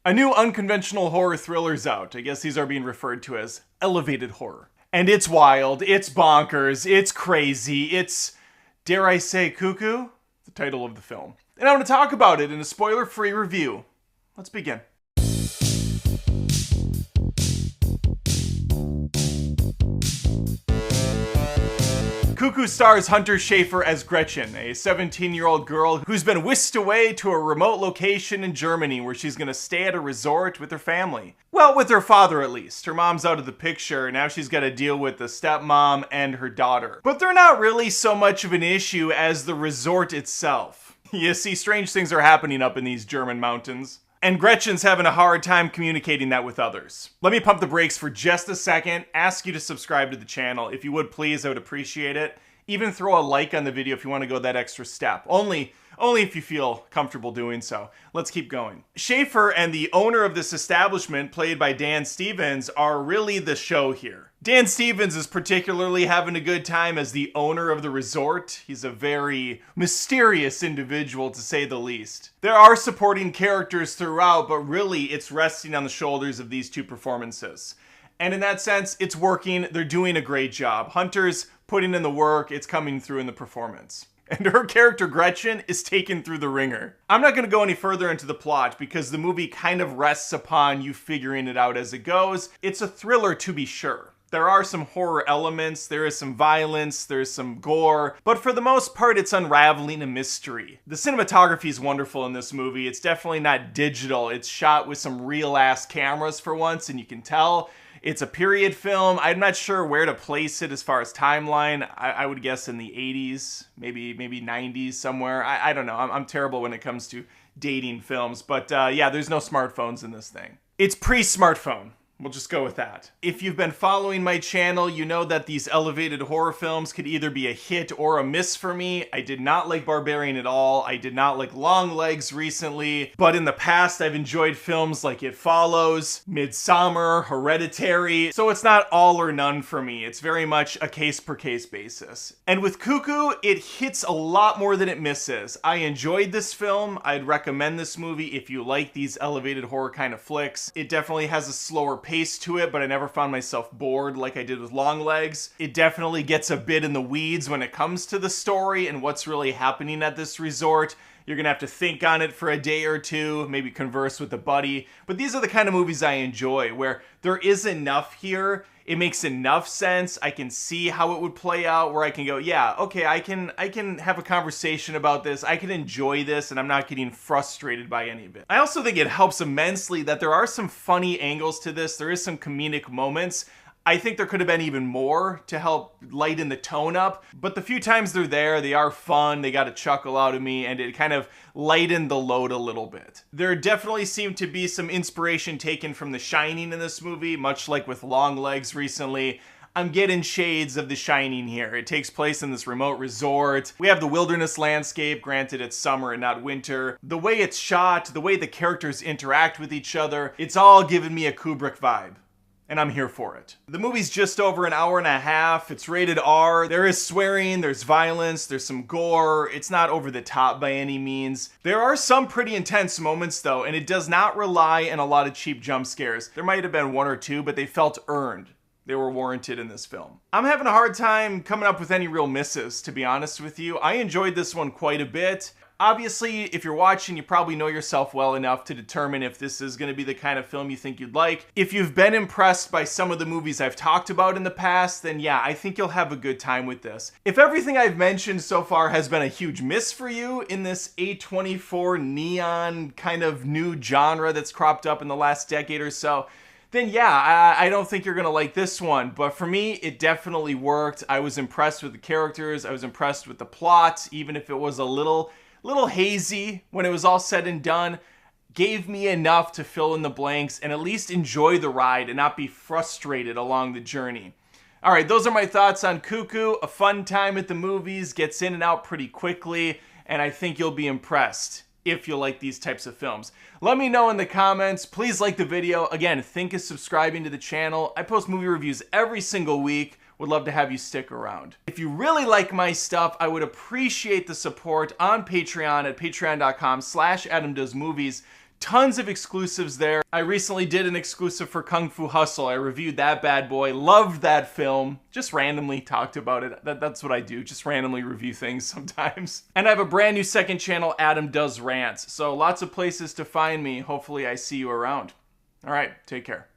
A new unconventional horror thriller's out. I guess these are being referred to as elevated horror. And it's wild, it's bonkers, it's crazy, it's, dare I say, cuckoo? The title of the film. And I'm going to talk about it in a spoiler-free review. Let's begin. Cuckoo stars Hunter Schafer as Gretchen, a 17-year-old girl who's been whisked away to a remote location in Germany where she's gonna stay at a resort with her family. Well, with her father at least. Her mom's out of the picture, and now she's gotta deal with the stepmom and her daughter. But they're not really so much of an issue as the resort itself. You see, strange things are happening up in these German mountains. And Gretchen's having a hard time communicating that with others. Let me pump the brakes for just a second, ask you to subscribe to the channel. If you would please, I would appreciate it. Even throw a like on the video if you want to go that extra step. Only if you feel comfortable doing so. Let's keep going. Schafer and the owner of this establishment, played by Dan Stevens, are really the show here. Dan Stevens is particularly having a good time as the owner of the resort. He's a very mysterious individual, to say the least. There are supporting characters throughout, but really it's resting on the shoulders of these two performances. And in that sense, it's working. They're doing a great job. Hunter's putting in the work. It's coming through in the performance. And her character, Gretchen, is taken through the ringer. I'm not going to go any further into the plot because the movie kind of rests upon you figuring it out as it goes. It's a thriller, to be sure. There are some horror elements, there is some violence, there's some gore, but for the most part, it's unraveling a mystery. The cinematography is wonderful in this movie. It's definitely not digital. It's shot with some real-ass cameras for once, and you can tell. It's a period film. I'm not sure where to place it as far as timeline. I would guess in the 80s, maybe 90s somewhere. I don't know. I'm terrible when it comes to dating films, but yeah, there's no smartphones in this thing. It's pre-smartphone. We'll just go with that. If you've been following my channel, you know that these elevated horror films could either be a hit or a miss for me. I did not like Barbarian at all. I did not like Longlegs recently. But in the past, I've enjoyed films like It Follows, Midsommar, Hereditary. So it's not all or none for me. It's very much a case-per-case basis. And with Cuckoo, it hits a lot more than it misses. I enjoyed this film. I'd recommend this movie if you like these elevated horror kind of flicks. It definitely has a slower pace to it, but I never found myself bored like I did with Longlegs. It definitely gets a bit in the weeds when it comes to the story and what's really happening at this resort. You're gonna have to think on it for a day or two, maybe converse with a buddy. But these are the kind of movies I enjoy, where there is enough here, it makes enough sense, I can see how it would play out, where I can go, yeah, okay, I can have a conversation about this, I can enjoy this, and I'm not getting frustrated by any of it. I also think it helps immensely that there are some funny angles to this, there is some comedic moments. I think there could have been even more to help lighten the tone up, but the few times they're there, they are fun, they got a chuckle out of me, and it kind of lightened the load a little bit. There definitely seemed to be some inspiration taken from The Shining in this movie, much like with Longlegs recently. I'm getting shades of The Shining here. It takes place in this remote resort. We have the wilderness landscape, granted it's summer and not winter. The way it's shot, the way the characters interact with each other, it's all giving me a Kubrick vibe. And I'm here for it. The movie's just over an hour and a half. It's rated R. There is swearing, there's violence, there's some gore. It's not over the top by any means. There are some pretty intense moments though, and it does not rely on a lot of cheap jump scares. There might have been one or two, but they felt earned. They were warranted in this film. I'm having a hard time coming up with any real misses, to be honest with you. I enjoyed this one quite a bit. Obviously, if you're watching, you probably know yourself well enough to determine if this is going to be the kind of film you think you'd like. If you've been impressed by some of the movies I've talked about in the past, then yeah, I think you'll have a good time with this. If everything I've mentioned so far has been a huge miss for you in this A24 neon kind of new genre that's cropped up in the last decade or so, then yeah, I don't think you're gonna like this one. But for me, it definitely worked. I was impressed with the characters. I was impressed with the plot, even if it was a little hazy when it was all said and done. Gave me enough to fill in the blanks and at least enjoy the ride and not be frustrated along the journey. All right, those are my thoughts on Cuckoo. A fun time at the movies, gets in and out pretty quickly, and I think you'll be impressed if you like these types of films. Let me know in the comments. Please like the video. Again, think of subscribing to the channel. I post movie reviews every single week. Would love to have you stick around. If you really like my stuff, I would appreciate the support on Patreon at patreon.com/AdamDoesMovies. Tons of exclusives there. I recently did an exclusive for Kung Fu Hustle. I reviewed that bad boy, loved that film, just randomly talked about it. That's what I do, just randomly review things sometimes. And I have a brand new second channel, Adam Does Rants, so lots of places to find me. Hopefully I see you around. All right, take care.